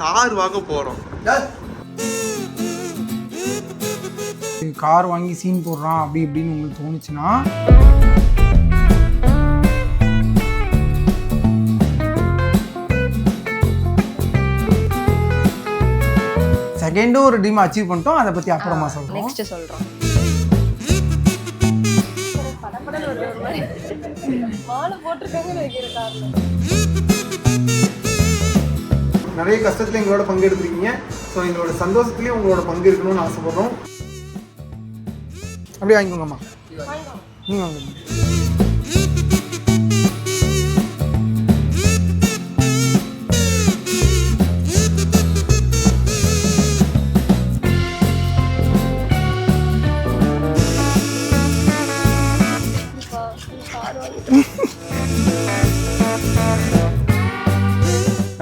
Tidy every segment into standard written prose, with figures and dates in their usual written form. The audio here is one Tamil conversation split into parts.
கார் வாங்க போறோம். கார் வாங்கி சீன் போடுறான் அப்படி இப்படின்னு உங்களுக்கு தோணுச்சுன்னா செகண்டும் ஒரு ட்ரீம் அச்சீவ் பண்ணிட்டோம். அதை பத்தி அப்புறமா சொல்றோம். நெக்ஸ்ட் சொல்றோம். நிறைய கஷ்டத்துல எங்களோட பங்கு எடுத்துருக்கீங்க. ஸோ எங்களோட சந்தோஷத்துலேயும் உங்களோட பங்கு இருக்கணும்னு ஆசைப்படுறோம். அப்படியே வாங்கிக்கோங்கம்மா. நீங்கள் வாங்க.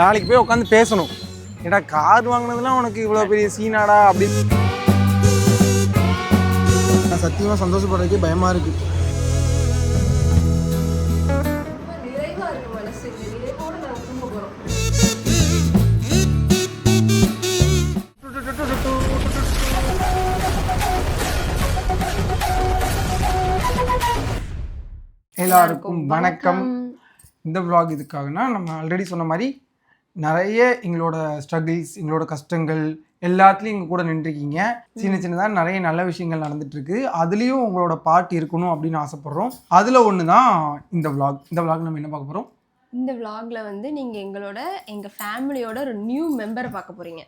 நாளைக்கு போய் உட்காந்து பேசணும். ஏடா கார் வாங்கினதுலாம் உனக்கு இவ்வளோ பெரிய சீனாடா அப்படின்னு. நான் சத்தியமாக சந்தோஷப்படுறதுக்கே பயமாக இருக்கு. எல்லாருக்கும் வணக்கம். இந்த vlog இதுக்காகனா நம்ம ஆல்ரெடி சொன்ன மாதிரி நிறைய எங்களோட ஸ்ட்ரகிள்ஸ், எங்களோட கஷ்டங்கள் எல்லாத்துலேயும் எங்கள் கூட நின்றுருக்கீங்க. சின்ன சின்னதாக நிறைய நல்ல விஷயங்கள் நடந்துட்டுருக்கு. அதுலேயும் உங்களோட பார்ட் இருக்கணும் அப்படின்னு ஆசைப்பட்றோம். அதில் ஒன்று தான் இந்த vlog. இந்த vlog நம்ம என்ன பார்க்க போகிறோம்? இந்த vlogல வந்து நீங்கள் எங்கள் ஃபேமிலியோட ஒரு நியூ மெம்பரை பார்க்க போகிறீங்க.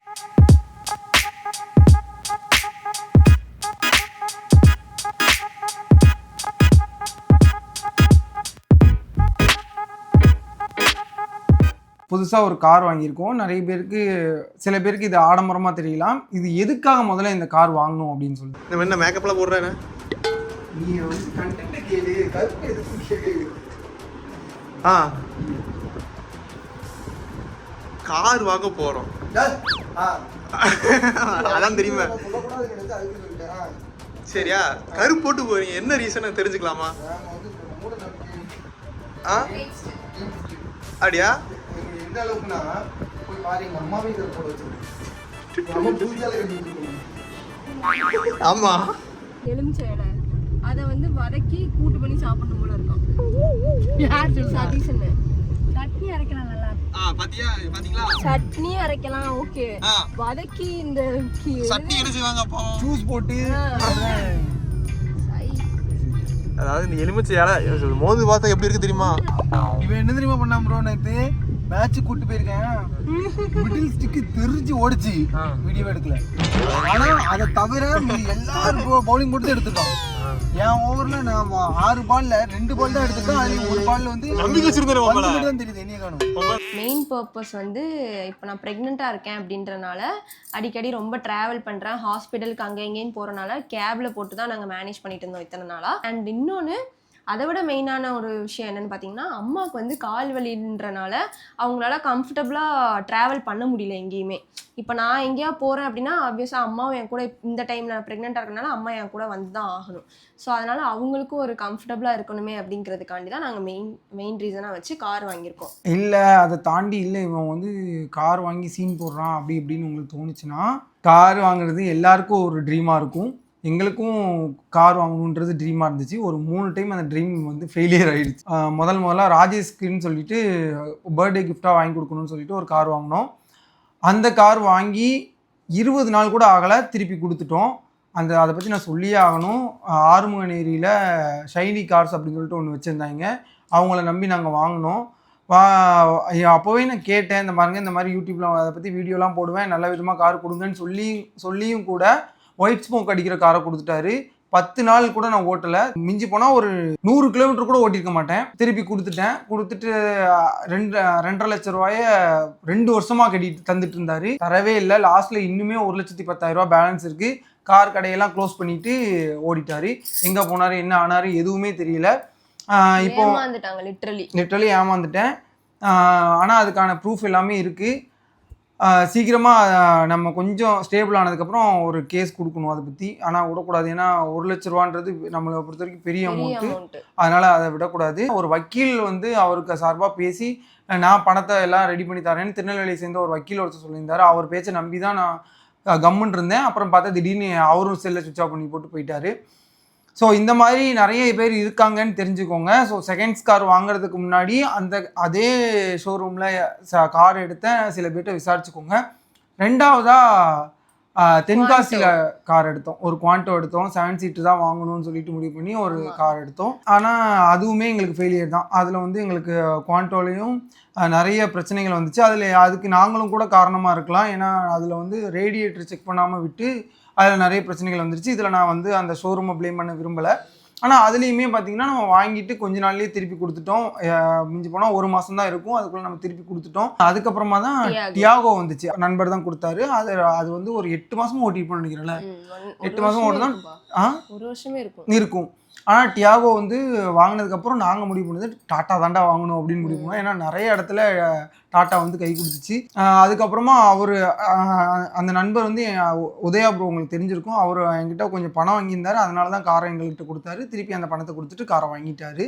புதுசாக ஒரு கார் வாங்கியிருக்கோம். நிறைய பேருக்கு, சில பேருக்கு இது ஆடம்பரமாக தெரியலாம். இது எதுக்காக முதல்ல இந்த கார் வாங்கணும் அப்படின்னு சொல்லிட்டு. நம்ம என்ன மேக்கப்லாம் போடுறேன்? நீ வந்து கண்டென்ட் கேளு, கருப்பு எதுக்கு கேளு. கார் வாங்க போறோம். அதான் தெரியுமா? சரியா, கருப்பு போட்டு போறீங்க, என்ன ரீசன் தெரிஞ்சுக்கலாமா? அப்படியா? எந்த அளவுக்குன்னா போய் பாரு, எங்க அம்மாவே இதை போட வச்சிருக்கேன். ஆமா, எலுமிச்சை இலை அதை வந்து வதக்கி கூட்டு பண்ணி சாப்பிடணும் போல இருக்கும். சட்னி அரைக்கலாம், நல்லா பாத்தீங்களா? சட்னி அரைக்கலாம், ஓகே. வதக்கி இந்த சட்னி என்ன செய்வாங்க அப்போ? ஜூஸ் போட்டு. அதாவது இந்த எலுமிச்சை இலை மோந்து பார்த்தா எப்படி இருக்கு தெரியுமா? இவன் என்ன தெரியுமா பண்ணாம ப்ரோ, நேற்று மேட்ச் கூட்டு போயிருக்கேன். மிடில் ஸ்டிக்கு தெரிஞ்சு ஓடிச்சு, வீடியோ எடுக்கல. ஆனா அதை தவிர எல்லாரும் பவுலிங் போட்டு எடுத்துட்டோம். என் ஓவர்ல நான் 6 பால்ல 2 பால் தான் எடுத்துட்டேன். அதுல ஒரு பால்ல வந்து தான் தெரியுது என்னைய காணும். மெயின் பர்பஸ் வந்து இப்போ நான் ப்ரெக்னெண்ட்டாக இருக்கேன் அப்படின்றனால அடிக்கடி ரொம்ப ட்ராவல் பண்ணுறேன். ஹாஸ்பிட்டலுக்கு அங்கே இங்கேன்னு போகிறனால கேபில் போட்டு தான் நாங்கள் மேனேஜ் பண்ணிட்டு இருந்தோம் இத்தனை நாளாக. அண்ட் இன்னொன்று, அதை விட மெயினான ஒரு விஷயம் என்னென்னு பார்த்தீங்கன்னா, அம்மாவுக்கு வந்து கால் வலின்றனால அவங்களால கம்ஃபர்டபுளாக ட்ராவல் பண்ண முடியல எங்கேயுமே. இப்போ நான் எங்கேயா போகிறேன் அப்படின்னா ஆப்வியஸாக அம்மாவும் என் கூட, இந்த டைமில் நான் ப்ரெக்னெண்ட்டாக இருக்கனால அம்மா என் கூட வந்து தான் ஆகணும். ஸோ அதனால் அவங்களுக்கும் ஒரு கம்ஃபர்டபுளாக இருக்கணுமே அப்படிங்கிறதுக்காண்டி தான் நாங்கள் மெயின் ரீசனாக வச்சு கார் வாங்கியிருக்கோம். இல்லை, அதை தாண்டி இல்லை, இவன் வந்து கார் வாங்கி சீன் போடுறான் அப்படி இப்படின்னு உங்களுக்கு தோணுச்சுன்னா, கார் வாங்குறது எல்லாருக்கும் ஒரு ட்ரீமாக இருக்கும். எங்களுக்கும் கார் வாங்கணுன்றது ட்ரீமாக இருந்துச்சு. ஒரு 3 டைம் அந்த ட்ரீம் வந்து ஃபெயிலியர் ஆகிடுச்சு. முதல்ல ராஜேஷ்குன்னு சொல்லிட்டு பர்த்டே கிஃப்டாக வாங்கி கொடுக்கணும்னு சொல்லிட்டு ஒரு கார் வாங்கினோம். அந்த கார் வாங்கி 20 நாள் கூட ஆகலை, திருப்பி கொடுத்துட்டோம். அதை பற்றி நான் சொல்லியே ஆகணும். ஆறுமுகநேரியில் ஷைனி கார்ஸ் அப்படின்னு சொல்லிட்டு ஒன்று வச்சுருந்தாங்க. அவங்கள நம்பி நாங்கள் வாங்கினோம். அப்போவே நான் கேட்டேன், இந்த மாதிரி யூடியூப்பில் அதை பற்றி வீடியோலாம் போடுவேன், நல்ல விதமாக கார் கொடுங்கன்னு சொல்லியும் கூட ஒயிட் ஸ்மோக் அடிக்கிற காரை கொடுத்துட்டாரு. 10 நாள் கூட நான் ஓட்டலை. மிஞ்சி போனால் ஒரு 100 கிலோமீட்டர் கூட ஓட்டியிருக்க மாட்டேன். திருப்பி கொடுத்துட்டு 2.5 லட்ச ரூபாய 2 வருஷமாக கட்டிட்டு தந்துட்டு இருந்தாரு. தரவே இல்லை. லாஸ்ட்டில் இன்னுமே 1,10,000 ரூபா பேலன்ஸ் இருக்குது. கார் கடையெல்லாம் க்ளோஸ் பண்ணிட்டு ஓடிட்டாரு. எங்கே போனார், என்ன ஆனார், எதுவுமே தெரியல. இப்போ லிட்ரலி ஏமாந்துட்டேன். ஆனால் அதுக்கான ப்ரூஃப் எல்லாமே இருக்குது. சீக்கிரமாக நம்ம கொஞ்சம் ஸ்டேபிள் ஆனதுக்கப்புறம் ஒரு கேஸ் கொடுக்கணும் அதை பற்றி. ஆனால் விடக்கூடாது, ஏன்னா 1,00,000 ரூபான்றது நம்மளை பொறுத்த வரைக்கும் பெரிய அமௌண்ட்டு. அதனால் அதை விடக்கூடாது. ஒரு வக்கீல் வந்து அவருக்கு சார்பாக பேசி நான் பணத்தை எல்லாம் ரெடி பண்ணி தரேன்னு திருநெல்வேலியை சேர்ந்த ஒரு வக்கீல் ஒருத்தர் சொல்லியிருந்தார். அவர் பேச்சை நம்பி தான் நான் கம்முன்னு இருந்தேன். அப்புறம் பார்த்தா திடீர்னு அவரும் செல்லை சுவிட்ச் ஆஃப் பண்ணி போட்டு போயிட்டாரு. ஸோ இந்த மாதிரி நிறைய பேர் இருக்காங்கன்னு தெரிஞ்சுக்கோங்க. ஸோ செகண்ட்ஸ் கார் வாங்குறதுக்கு முன்னாடி அதே ஷோரூமில் கார் எடுத்த சில பேர்கிட்ட விசாரிச்சுக்கோங்க. ரெண்டாவதாக தென்காசியில் கார் எடுத்தோம், ஒரு குவாண்டோ எடுத்தோம். 7 சீட்டு தான் வாங்கணும்னு சொல்லிட்டு முடிவு பண்ணி ஒரு கார் எடுத்தோம். ஆனால் அதுவுமே எங்களுக்கு ஃபெயிலியர் தான். அதில் வந்து எங்களுக்கு குவாண்டோலையும் நிறைய பிரச்சனைகள் வந்துச்சு. அதுக்கு நாங்களும் கூட காரணமாக இருக்கலாம். ஏன்னா அதில் வந்து ரேடியேட்டர் செக் பண்ணாமல் விட்டு அதில் நிறைய பிரச்சனைகள் வந்துருச்சு. இதில் நான் வந்து அந்த ஷோரூமை ப்ளேம் பண்ண விரும்பலை. ஆனால் அதுலேயுமே பார்த்தீங்கன்னா நம்ம வாங்கிட்டு கொஞ்ச நாள்லேயே திருப்பி கொடுத்துட்டோம். மிஞ்சி போனால் 1 மாதம் தான் இருக்கும், அதுக்குள்ளே நம்ம திருப்பி கொடுத்துட்டோம். அதுக்கப்புறமா தான் டியாகோ வந்துச்சு, நண்பர் தான் கொடுத்தாரு. அது வந்து ஒரு 8 மாதமும் ஓட்டிட்டு நினைக்கிறேன்ல, 8 மாதம் ஓட்டு தான் 1 வருஷமே இருக்கும். ஆனால் டியாகோ வந்து வாங்கினதுக்கப்புறம் நாங்கள் முடிவு பண்ணது டாட்டா தாண்டா வாங்கணும் அப்படின்னு முடிவு பண்ணோம். ஏன்னா நிறைய இடத்துல டாட்டா வந்து கை கொடுத்துச்சு. அதுக்கப்புறமா அந்த நண்பர் வந்து உதயா ப்ரோ உங்களுக்கு தெரிஞ்சிருக்கும், அவர் என்கிட்ட கொஞ்சம் பணம் வாங்கியிருந்தார். அதனால தான் காரை எங்கள்கிட்ட கொடுத்தாரு. திருப்பி அந்த பணத்தை கொடுத்துட்டு காரை வாங்கிட்டாரு.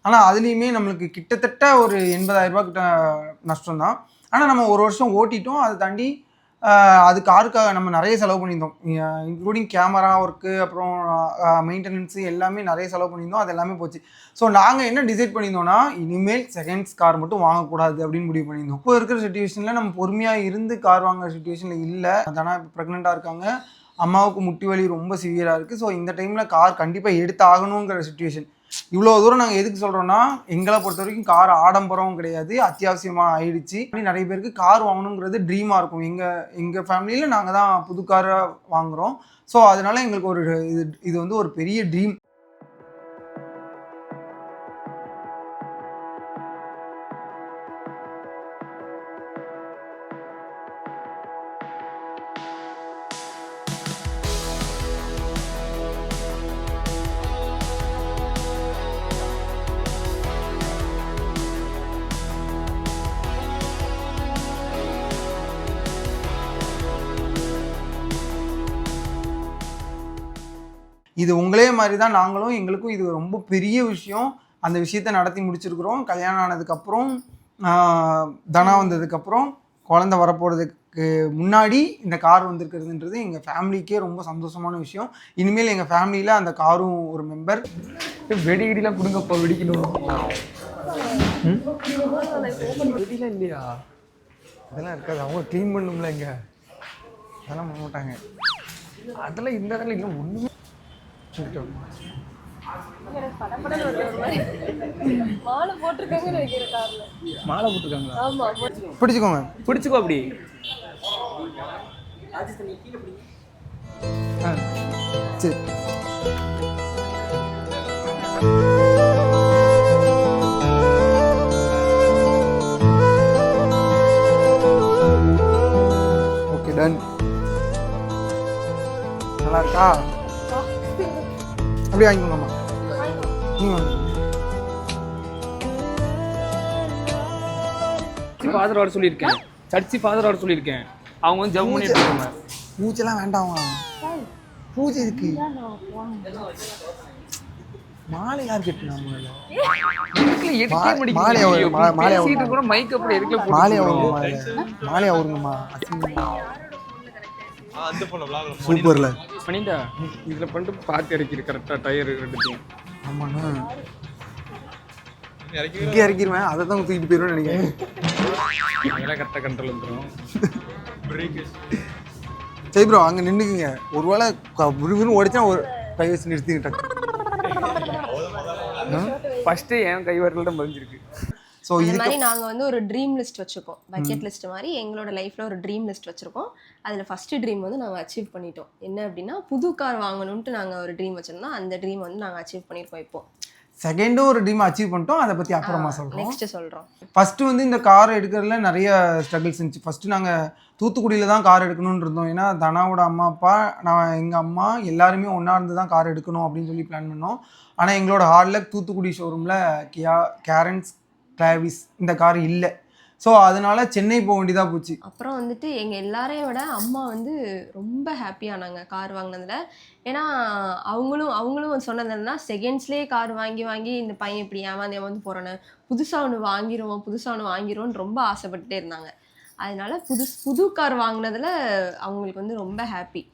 ஆனால் அதுலேயுமே நம்மளுக்கு கிட்டத்தட்ட ஒரு 80,000 ரூபா கிட்ட நஷ்டம் தான். ஆனால் நம்ம 1 வருஷம் ஓட்டிட்டோம். அதை தாண்டி அது காருக்காக நம்ம நிறைய செலவு பண்ணியிருந்தோம், இன்க்ளூடிங் கேமரா ஒர்க்கு, அப்புறம் மெயின்டெனன்ஸு எல்லாமே நிறைய செலவு பண்ணியிருந்தோம். அது எல்லாமே போச்சு. ஸோ நாங்கள் என்ன டிசைட் பண்ணியிருந்தோம்னா, இனிமேல் செகண்ட்ஸ் கார் மட்டும் வாங்கக்கூடாது அப்படின்னு முடிவு பண்ணியிருந்தோம். இப்போ இருக்கிற சுச்சுவேஷனில் நம்ம பொறுமையாக இருந்து கார் வாங்குற சுச்சுவேஷனில் இல்லை. அதனால் இப்போ ப்ரெக்னெண்ட்டாக இருக்காங்க, அம்மாவுக்கு முட்டி வலி ரொம்ப சிவியராக இருக்குது. ஸோ இந்த டைமில் கார் கண்டிப்பாக எடுத்து ஆகணுங்கிற சுச்சுவேஷன். இவ்வளோ தூரம் நாங்கள் எதுக்கு சொல்கிறோன்னா, எங்களை பொறுத்த வரைக்கும் கார் ஆடம்பரம் கிடையாது, அத்தியாவசியமாக ஆயிடுச்சு. நிறைய பேருக்கு கார் வாங்கணுங்கிறது ட்ரீமாக இருக்கும். எங்கள் ஃபேமிலியில் நாங்கள் தான் புது காரை வாங்குகிறோம். ஸோ அதனால எங்களுக்கு இது வந்து ஒரு பெரிய ட்ரீம். இது உங்களே மாதிரி தான் நாங்களும், எங்களுக்கும் இது ரொம்ப பெரிய விஷயம். அந்த விஷயத்தை நடத்தி முடிச்சிருக்கிறோம். கல்யாணம் ஆனதுக்கப்புறம், தனா வந்ததுக்கப்புறம், குழந்தை வரப்போகிறதுக்கு முன்னாடி இந்த கார் வந்திருக்கிறதுன்றது எங்கள் ஃபேமிலிக்கே ரொம்ப சந்தோஷமான விஷயம். இனிமேல் எங்கள் ஃபேமிலியில் அந்த காரும் ஒரு மெம்பர். வெடிலாம் கொடுங்கப்பா, வெடிக்கணும். வெடிலாம் இல்லையா? அதெல்லாம் இருக்காது, அவங்க க்ளீன் பண்ணணும்ல. இங்கே அதெல்லாம் பண்ண மாட்டாங்க. அதெல்லாம் இந்த இடத்துல இன்னும் ஒன்றுமே மாலை போட்டிருக்காங்களா? பிடிச்சுக்கோங்க, பிடிச்சுக்கோ அப்படி. சரி. Okay, done. நல்லா இருக்கா? அப்படியே வாங்கிக்கோங்கம்மா. ஃபாதர் வர சொல்லியிருக்கேன், சர்ச்சி ஃபாதர் வர சொல்லியிருக்கேன். அவங்க வந்து ஜெபம் பண்ணிட்டு இருக்காங்க. பூஜைலாம் வேண்டாம். பூஜை இருக்கு. மாலை யார் கட்டினா? மாலை அவருங்கம்மா. சூப்பர்ல பண்ணிட்டா இதுல பண்ணிட்டு பார்த்து இறக்கிடு கரெக்டா டயர் ரெண்டுத்தையும். ஆமாண்ணா, இங்கே இறக்கிடுவேன், அதை தான் தூக்கிட்டு போயிடுவேன் நினைக்கிறேன். அதெல்லாம் கரெக்டாக கண்ட்ரோல் வந்துடும். சரி ப்ரோ, அங்கே நின்றுக்குங்க. ஒருவேளை விறுவிறுன்னு ஓடிச்சா ஒரு கை வச்சு நிறுத்திக்கிட்டேன். ஃபஸ்ட்டு என் கை வரல தான் பதிஞ்சிருக்கு. ஸோ இது மாதிரி நாங்கள் வந்து ஒரு ட்ரீம் லிஸ்ட் வச்சுருக்கோம், பக்கெட் லிஸ்ட் மாதிரி எங்களோட லைஃப்பில் ஒரு ட்ரீம் லிஸ்ட் வச்சுருக்கோம். அதில் ஃபஸ்ட்டு ட்ரீம் வந்து நாங்கள் அச்சீவ் பண்ணிட்டோம். என்ன அப்படின்னா, புது கார் வாங்கணுன்ட்டு நாங்கள் ஒரு ட்ரீம் வச்சுருந்தோம். அந்த ட்ரீம் வந்து நாங்கள் அச்சீவ் பண்ணியிருக்கோம். இப்போ செகண்டும் ஒரு ட்ரீம் அச்சீவ் பண்ணிட்டோம். அதை பற்றி அப்புறமா சொல்கிறோம். நெக்ஸ்ட்டு சொல்கிறோம். ஃபஸ்ட்டு வந்து இந்த கார் எடுக்கிறதுல நிறைய ஸ்ட்ரகிள்ஸ் இருந்துச்சு. ஃபஸ்ட்டு நாங்கள் தூத்துக்குடியில் தான் கார் எடுக்கணும்னு இருந்தோம். ஏன்னா தனாவோட அம்மா அப்பா, எங்கள் அம்மா எல்லாருமே ஒன்றா இருந்து தான் கார் எடுக்கணும் அப்படின்னு சொல்லி பிளான் பண்ணோம். ஆனால் எங்களோட ஹார்ட் லக் தூத்துக்குடி ஷோரூமில் கியா கேரன்ஸ் கிளாவிஸ் இந்த கார் இல்லை. ஸோ அதனால சென்னை போக வேண்டியதாக போச்சு. அப்புறம் வந்துட்டு எங்கள் எல்லாரையும் விட அம்மா வந்து ரொம்ப ஹாப்பியானாங்க கார் வாங்கினதில். ஏன்னா அவங்களும் சொன்னது என்னன்னா, செகண்ட்ஸ்லேயே கார் வாங்கி இந்த பையன் இப்படி ஏமாந்து போகிறானு, புதுசாக ஒன்று வாங்கிடுவோம்னு ரொம்ப ஆசைப்பட்டுட்டே இருந்தாங்க. அதனால புது கார் வாங்கினதில் அவங்களுக்கு வந்து ரொம்ப ஹாப்பி.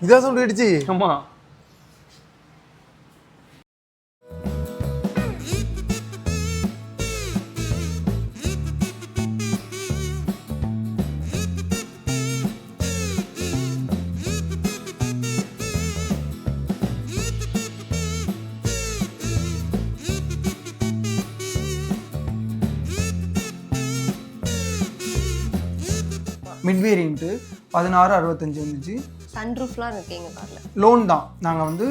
இதான் சவுண்ட் அடிச்சு. ஆமா மிட் வேரியன்ட்டு 1665 வந்துச்சு. சன்ரூஃப்லாம் இருக்கு எங்கள் காரில். லோன் தான். நாங்கள் வந்து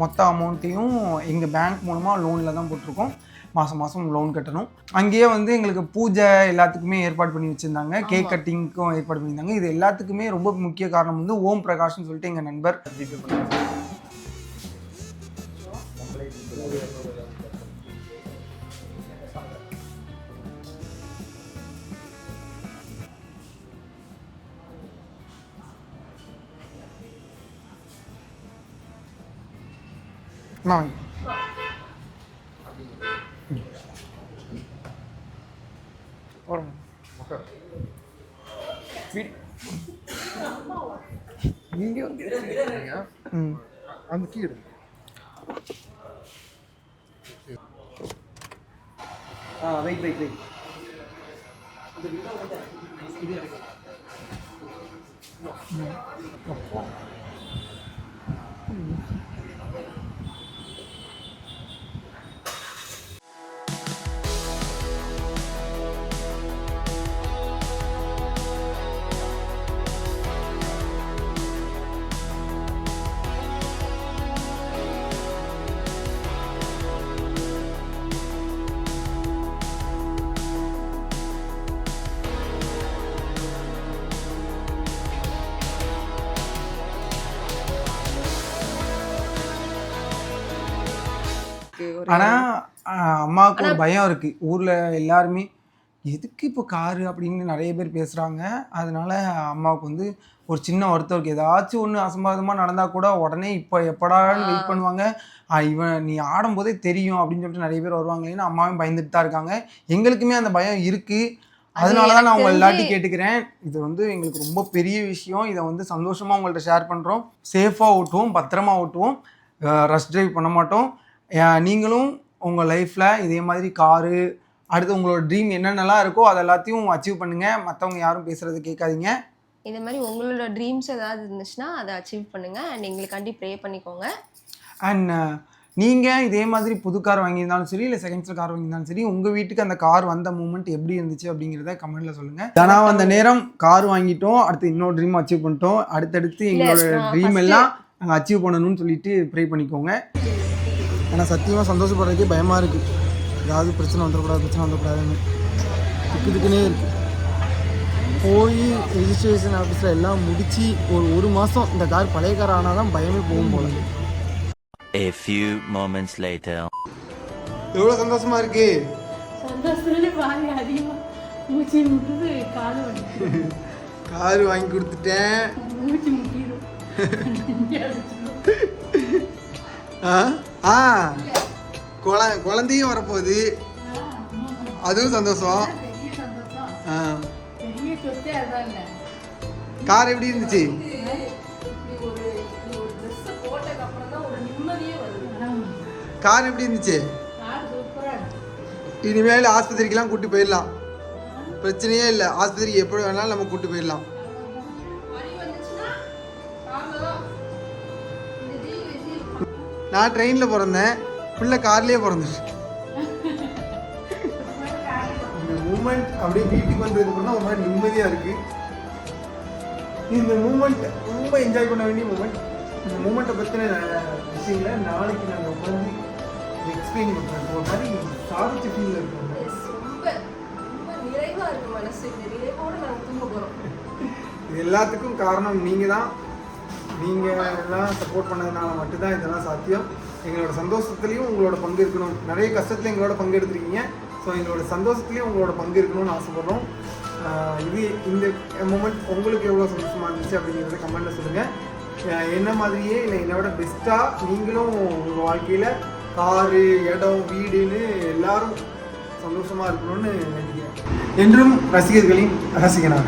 மொத்த அமௌண்ட்டையும் எங்கள் பேங்க் மூலமாக லோனில் தான் போட்டிருக்கோம். மாதம் லோன் கட்டணும். அங்கேயே வந்து எங்களுக்கு பூஜை எல்லாத்துக்குமே ஏற்பாடு பண்ணி வச்சுருந்தாங்க. கேக் கட்டிங்க்கும் ஏற்பாடு பண்ணியிருந்தாங்க. இது எல்லாத்துக்குமே ரொம்ப முக்கிய காரணம் வந்து ஓம் பிரகாஷ்னு சொல்லிட்டு எங்கள் நண்பர். இங்கே வந்து அந்த கீ எடுங்க. வெயிட் ஆனால் அம்மாவுக்கு ஒரு பயம் இருக்குது. ஊரில் எல்லாருமே எதுக்கு இப்போ காரு அப்படின்னு நிறைய பேர் பேசுகிறாங்க. அதனால அம்மாவுக்கு வந்து ஒரு சின்ன வருத்தம் இருக்குது. ஏதாச்சும் ஒன்று அசம்பாவிதமாக நடந்தால் கூட உடனே இப்போ எப்படான்னு வெயிட் பண்ணுவாங்க. இவன் நீ ஆடும்போதே தெரியும் அப்படின்னு சொல்லிட்டு நிறைய பேர் வருவாங்களேன்னு அம்மாவும் பயந்துட்டு தான் இருக்காங்க. எங்களுக்குமே அந்த பயம் இருக்குது. அதனால தான் நான் உங்கள் எல்லாத்தையும் கேட்டுக்கிறேன். இது வந்து எங்களுக்கு ரொம்ப பெரிய விஷயம். இதை வந்து சந்தோஷமாக உங்கள்கிட்ட ஷேர் பண்ணுறோம். சேஃபாக ஓட்டுவோம், பத்திரமா ஓட்டுவோம், ரஷ் டிரைவ் பண்ண மாட்டோம். நீங்களும் உங்கள் லைஃப்பில் இதே மாதிரி காரு, அடுத்து உங்களோட ட்ரீம் என்னென்னலாம் இருக்கோ அது எல்லாத்தையும் அச்சீவ் பண்ணுங்கள். மற்றவங்க யாரும் பேசுகிறத கேட்காதீங்க. இதே மாதிரி உங்களோட ட்ரீம்ஸ் ஏதாவது இருந்துச்சுன்னா அதை அச்சீவ் பண்ணுங்கள். அண்ட் எங்களுக்காண்டி ப்ரே பண்ணிக்கோங்க. அண்ட் நீங்கள் இதே மாதிரி புது கார் வாங்கியிருந்தாலும் சரி, இல்லை செகண்ட்ஸில் கார் வாங்கியிருந்தாலும் சரி, உங்கள் வீட்டுக்கு அந்த கார் வந்த மூமெண்ட் எப்படி இருந்துச்சு அப்படிங்கிறத கமெண்ட்டில் சொல்லுங்கள். ஆனால் அந்த நேரம் கார் வாங்கிட்டோம், அடுத்து இன்னொரு ட்ரீம் அச்சீவ் பண்ணிட்டோம். அடுத்தடுத்து எங்களோட ட்ரீம் எல்லாம் நாங்கள் அச்சீவ் பண்ணணும்னு சொல்லிட்டு ப்ரே பண்ணிக்கோங்க. ஆனால் சத்தியமாக சந்தோஷப்படுறதுக்கே பயமாக இருக்குது. ஏதாவது பிரச்சனை வந்துடக்கூடாதுன்னு இதுக்குன்னே இருக்குது. போய் ரெஜிஸ்ட்ரேஷன் ஆஃபீஸில் எல்லாம் முடித்து ஒரு மாதம் இந்த கார் பழைய கார் ஆனால் தான் பயமே போகும் போல. A few moments later. எவ்வளோ சந்தோஷமா இருக்கு. கார் வாங்கி கொடுத்துட்டேன். குழந்தையும் வரப்போகுது, அதுவும் சந்தோஷம். கார் எப்படி இருந்துச்சு? கார் எப்படி இருந்துச்சு? இனிமேல் ஆஸ்பத்திரிக்கெல்லாம் கூட்டி போயிடலாம், பிரச்சனையே இல்லை. ஆஸ்பத்திரிக்கு எப்படி வேணாலும் நம்ம கூட்டி போயிடலாம். நான் ட்ரெயினில் பிறந்தேன், பிள்ளை கார்லேயே பிறந்துச்சு. இந்த மூமெண்ட் அப்படியே வீட்டுக்கு வந்ததுக்கப்புறம் ஒரு மாதிரி நிம்மதியாக இருக்குது. இந்த மூமெண்ட் ரொம்ப என்ஜாய் பண்ண வேண்டிய மூமெண்ட். இந்த மூமெண்ட்டை பற்றின விஷயங்களை நாளைக்கு நாங்கள் உட்காந்து எக்ஸ்பிளைன் பண்ணுறோம். ஒரு மாதிரி சாதிச்ச ஃபீலில் இருக்கோம். இது எல்லாத்துக்கும் காரணம் நீங்கள் தான். நீங்கள் எல்லாம் சப்போர்ட் பண்ணதுனால மட்டும்தான் இதெல்லாம் சாத்தியம். எங்களோட சந்தோஷத்துலேயும் உங்களோட பங்கு இருக்கணும். நிறைய கஷ்டத்தில் எங்களோட பங்கு எடுத்துருக்கீங்க. ஸோ எங்களோட சந்தோஷத்துலேயும் உங்களோட பங்கு இருக்கணும்னு ஆசைப்பட்றோம். இது இந்த மூமெண்ட் உங்களுக்கு எவ்வளோ சந்தோஷமாக இருந்துச்சு அப்படிங்கிறத கமெண்ட்டில் சொல்லுங்கள். என்ன மாதிரியே இல்லை என்னை விட பெஸ்ட்டாக நீங்களும் உங்கள் வாழ்க்கையில் காரு, இடம், வீடுன்னு எல்லாரும் சந்தோஷமாக இருக்கணும்னு நினைக்கிறேன். என்றும் ரசிகர்களின் ரசிகனாக.